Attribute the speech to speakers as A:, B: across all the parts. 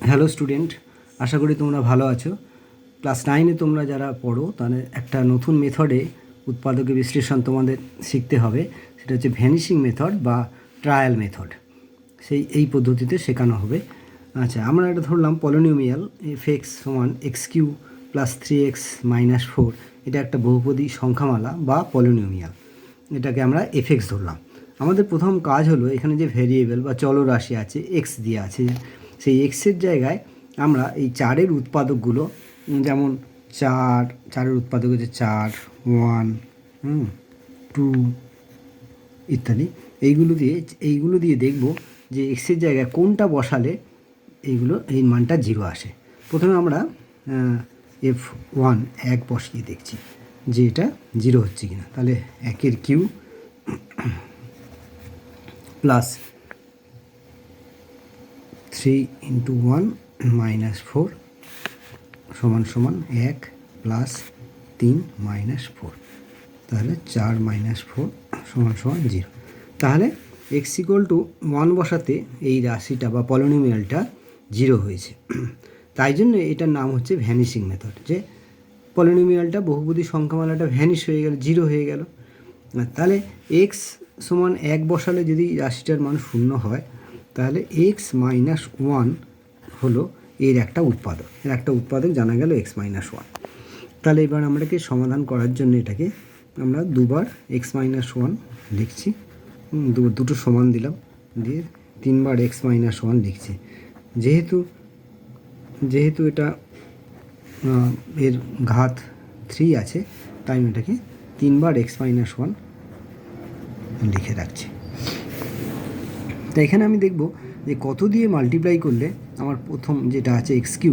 A: Hello student, আশা করি তোমরা ভালো আছো। ক্লাস 9-এ তোমরা যারা পড়ো তাহলে একটা নতুন মেথডে উৎপাদকের বিশ্লেষণ তোমাদের শিখতে হবে। সেটা হচ্ছে ভ্যানিশিং মেথড বা ট্রায়াল মেথড। এই পদ্ধতিতে শেখানো হবে। আচ্ছা, আমরা এটা ধরলাম পলিনোমিয়াল f(x) সমান x³ প্লাস 3x মাইনাস 4। এটা একটা বহুপদী সংখ্যামালা বা পলিনোমিয়াল। এটাকে আমরা f(x) ধরলাম। আমাদের প্রথম কাজ হলো এখানে যে ভেরিয়েবল বা চলরাশি আছে x দিয়ে আছে, সেই এক্সের জায়গায় আমরা এই চারের উৎপাদকগুলো, যেমন চারের উৎপাদক হচ্ছে 4, 1, 2 ইত্যাদি, এইগুলো দিয়ে দেখব যে এক্সের জায়গায় কোনটা বসালে এই মানটা 0 আসে। প্রথমে আমরা f1 1 বসিয়ে দেখছি যে এটা 0 হচ্ছে কিনা। তাহলে 1-এর কিউ প্লাস 3 × 1 মাইনাস 4 সমান 1 প্লাস 3 মাইনাস 4। তাহলে 4 মাইনাস 4 সমান 0। তাহলে x = 1 বসাতে এই রাশিটা বা পলিনোমিয়ালটা 0 হয়েছে। তাই জন্য এটার নাম হচ্ছে ভ্যানিশিং মেথড, যে পলিনোমিয়ালটা বহুপদী সংখ্যামালাটা ভ্যানিশ হয়ে গেল, 0 হয়ে গেল। তাহলে x = 1 বসালে যদি রাশিটার মান 0 হয়, তাহলে x - 1 হলো এর একটা উৎপাদক জানা গেল x - 1। তাহলে এবার আমরাকে সমাধান করার জন্য এটাকে আমরা দুবার x - 1 লিখছি, দুটো সমান দিলাম, দিয়ে 3 বার x - 1 লিখছি। যেহেতু এটা এর ঘাত 3 আছে, তাই আমি এটাকে 3 বার x - 1 লিখে রাখছি। তো এখানে আমি দেখব যে কত দিয়ে মাল্টিপ্লাই করলে আমার প্রথম যেটা আছে x³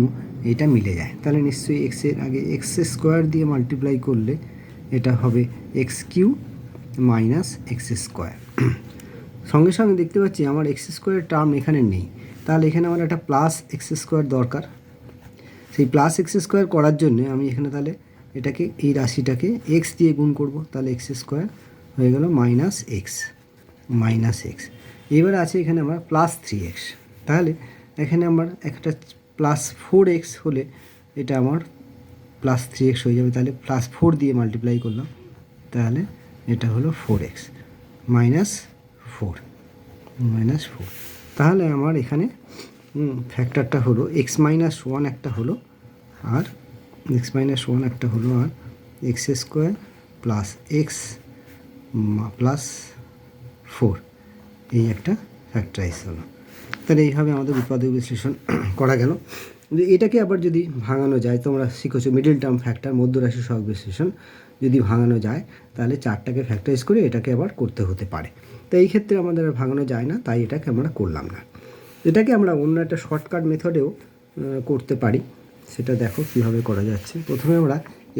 A: এটা মিলে যায়। তাহলে নিশ্চয়ই এক্সের আগে x² দিয়ে মাল্টিপ্লাই করলে এটা হবে x³ মাইনাস x²। সঙ্গে সঙ্গে দেখতে পাচ্ছি আমার x² টার্ম এখানে নেই, তাহলে এখানে আমার একটা প্লাস x² দরকার। সেই প্লাস x² করার জন্য আমি এখানে তাহলে এটাকে, এই রাশিটাকে x দিয়ে গুণ করব। তাহলে x² হয়ে গেল মাইনাস x। এবার আছে এখানে আমার প্লাস 3x। তাহলে এখানে আমার একটা প্লাস 4x হলে এটা আমার প্লাস 3x হয়ে যাবে। তাহলে প্লাস 4 দিয়ে মাল্টিপ্লাই করলাম, তাহলে এটা হলো 4x মাইনাস 4। তাহলে আমার এখানে ফ্যাক্টরটা হলো x - 1 একটা হলো, আর x² প্লাস x প্লাস 4 এই একটা ফ্যাক্টরাইজ হলো। তাহলে এইভাবে আমাদের উৎপাদক বিশ্লেষণ করা গেল। এটাকে আবার যদি ভাঙানো যায়, তোমরা শিখেছো মিডল টার্ম ফ্যাক্টর, মধ্যরাশি সহগ বিশ্লেষণ যদি ভাঙানো যায়, তাহলে 4টাকে ফ্যাক্টরাইজ করে এটাকে আবার করতে হতে পারে। তো এই ক্ষেত্রে আমাদের ভাঙানো যায় না, তাই এটাকে আমরা করলাম না। এটাকে আমরা অন্য একটা শর্টকাট মেথডেও করতে পারি। সেটা দেখো কীভাবে করা যাচ্ছে। প্রথমে আমরা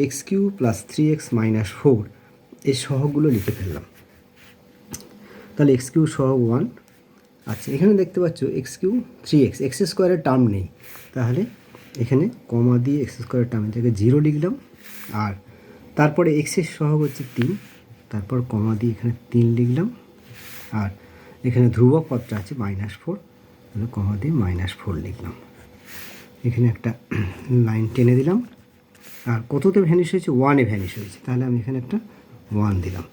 A: x³ প্লাস 3x মাইনাস 4 এই সহগগুলো লিখে ফেললাম। তাহলে x³ সহগ 1। আচ্ছা, এখানে দেখতে পাচ্ছ x³ 3x, x² টার্ম নেই, তাহলে এখানে কমা দিয়ে x² টার্মের জায়গায় 0 লিখলাম। আর তারপরে x-এর সহগ হচ্ছে 3, তারপর কমা দিয়ে এখানে 3 লিখলাম। আর এখানে ধ্রুবক পদটা আছে -4, তাহলে কমা দিয়ে -4 লিখলাম। এখানে একটা লাইন টেনে দিলাম। আর কততে ভ্যানিশ হয়েছে? 1-এ ভ্যানিশ হয়েছে, তাহলে আমি এখানে একটা 1 দিলাম।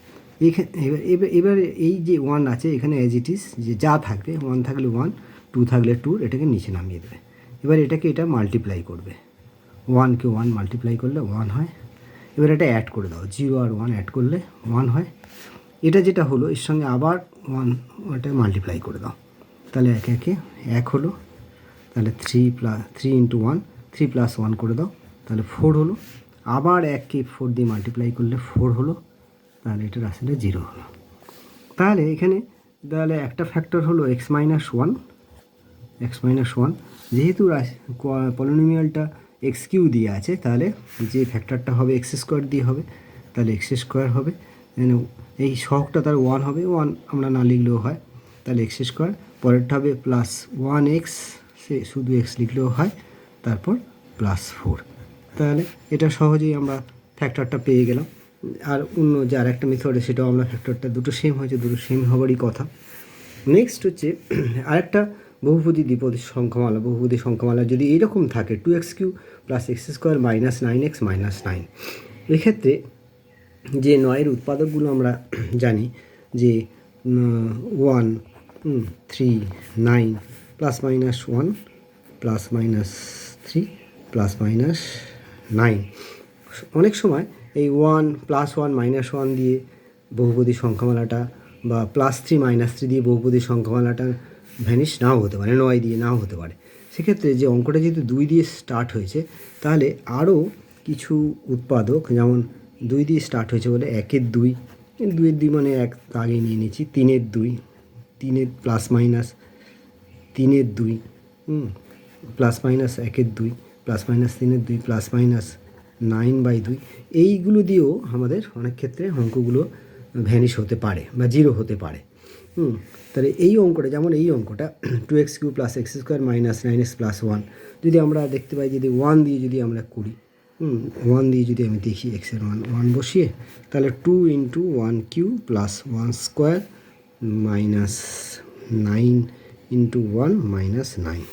A: এবার এই যে 1 আছে এখানে অ্যাজ ইট ইজ, যে যা থাকবে, 1 থাকলে 1, 2 থাকলে 2, এটাকে নিচে নামিয়ে দেবে। এবার এটা মাল্টিপ্লাই করবে, 1কে 1 মাল্টিপ্লাই করলে 1 হয়। এবার এটা অ্যাড করে দাও, 0 আর 1 অ্যাড করলে 1 হয়। এটা যেটা হলো এর সঙ্গে আবার 1 ওটা মাল্টিপ্লাই করে দাও, তাহলে একে একে 1 হলো। তাহলে 3 × 1, 3 + 1 করে দাও, তাহলে 4 হলো। আবার 1কে 4 দিয়ে মাল্টিপ্লাই করলে 4 হলো, তাহলে এটার আসলে 0 হলো। তাহলে এখানে একটা ফ্যাক্টর হলো x - 1। যেহেতু পলিনোমিয়ালটা x³ দিয়ে আছে, তাহলে যে ফ্যাক্টরটা হবে x² দিয়ে হবে, তাহলে x² হবে। এই সহগটা তার 1 হবে, 1 আমরা না লিখলেও হয়, তাহলে x²। পরেরটা হবে প্লাস 1x, সে শুধু x লিখলেও হয়, তারপর প্লাস 4। তাহলে এটা সহজেই আমরা ফ্যাক্টরটা পেয়ে গেলাম। আর অন্য যে আরেকটা মেথডে সেটাও আমরা ফ্যাক্টরটা দুটো সেম হয়েছে, দুটো সেম হবারই কথা। নেক্সট হচ্ছে আরেকটা বহুপদী দ্বিপদী সংখ্যামালা যদি এইরকম থাকে 2x³ plus x² minus 9x minus 9, এক্ষেত্রে যে 9-এর উৎপাদকগুলো আমরা জানি যে 1, 3, 9 plus minus 1 plus minus 3 plus minus 9, অনেক সময় এই 1 প্লাস 1 মাইনাস 1 দিয়ে বহুপদী সংখ্যামালাটা বা +3 -3 দিয়ে বহুপদী সংখ্যামালাটা ভ্যানিশ নাও হতে পারে, 9 দিয়ে নাও হতে পারে। সেক্ষেত্রে যে অঙ্কটা যেহেতু 2 দিয়ে স্টার্ট হয়েছে, তাহলে আরও কিছু উৎপাদক, যেমন 2 দিয়ে স্টার্ট হয়েছে বলে 1-এর 2, 2-এর 2 মানে 1 আগে নিয়ে নিচ্ছি, 3-এর 2, 3-এর plus minus 3-এর 2, plus minus 1-এর 2, plus minus 3-এর 2, plus minus 9/2, এইগুলো দিয়েও আমাদের অনেক ক্ষেত্রে অঙ্কগুলো ভ্যানিশ হতে পারে বা 0 হতে পারে। তাহলে এই অঙ্কটা, যেমন এই অঙ্কটা 2x³ plus x² minus 9x plus 1, যদি আমরা দেখতে পাই যদি 1 দিয়ে যদি আমরা করি, 1 দিয়ে যদি আমি দেখি x-এর 1 বসিয়ে, তাহলে 2 × 1³ প্লাস 1² মাইনাস 9 × 1 মাইনাস 9,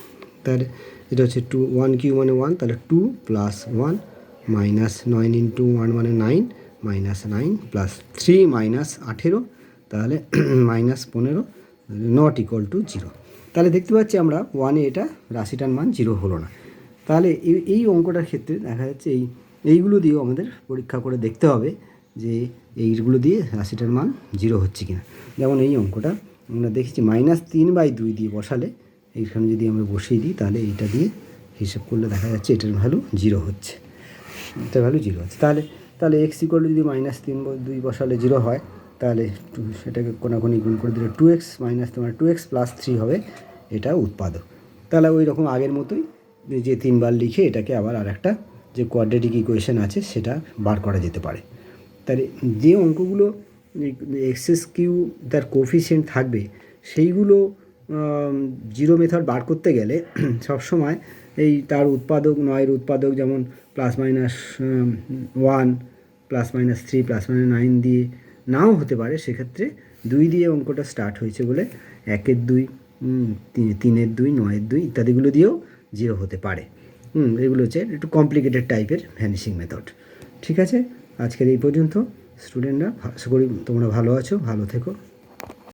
A: তাহলে এটা হচ্ছে 1³ মানে 1, তাহলে 2 প্লাস 1 মাইনাস 9 × 1 মানে 9 মাইনাস 9 প্লাস 3 মাইনাস 18, তাহলে মাইনাস 15, নট ইকুয়াল টু 0। তাহলে দেখতে পাচ্ছি আমরা 1-এ এটা রাশিটার মান 0 হলো না। তাহলে এই অঙ্কটার ক্ষেত্রে দেখা যাচ্ছে এইগুলো দিয়েও আমাদের পরীক্ষা করে দেখতে হবে যে এইগুলো দিয়ে রাশিটার মান 0 হচ্ছে কিনা। যেমন এই অঙ্কটা আমরা দেখেছি -3/2 দিয়ে বসালে, এইখানে যদি আমরা বসিয়ে দিই, তাহলে এইটা দিয়ে হিসাব করলে দেখা যাচ্ছে এটার ভ্যালু 0 হচ্ছে, এটার ভ্যালু 0 হচ্ছে। তাহলে x = যদি -3/2 বসালে 0 হয়, তাহলে সেটাকে কোনাকুনি গুণ করে দিলে 2x মাইনাস 2x প্লাস 3 হবে এটা উৎপাদক। তাহলে ওই রকম আগের মতোই যে 3 বার লিখে এটাকে আবার আরেকটা যে কোয়াড্রেটিক ইকুয়েশন আছে সেটা বার করা যেতে পারে। তাহলে যে অঙ্কগুলো x³ তার কোফিশিয়েন্ট থাকবে, সেইগুলো 0 মেথড বার করতে গেলে সবসময় এই তার উৎপাদক, 9-এর উৎপাদক, যেমন plus minus 1 plus minus 3 plus minus 9 দিয়ে নাও হতে পারে। সেক্ষেত্রে 2 দিয়ে অঙ্কটা স্টার্ট হয়েছে বলে 1-এর 2, 3-এর 2, 9-এর 2 ইত্যাদিগুলো দিয়েও 0 হতে পারে। এগুলো হচ্ছে একটু কমপ্লিকেটেড টাইপের ভ্যানিশিং মেথড। ঠিক আছে, আজকের এই পর্যন্ত স্টুডেন্টরা। আশা করি তোমরা ভালো আছো, ভালো থেকো।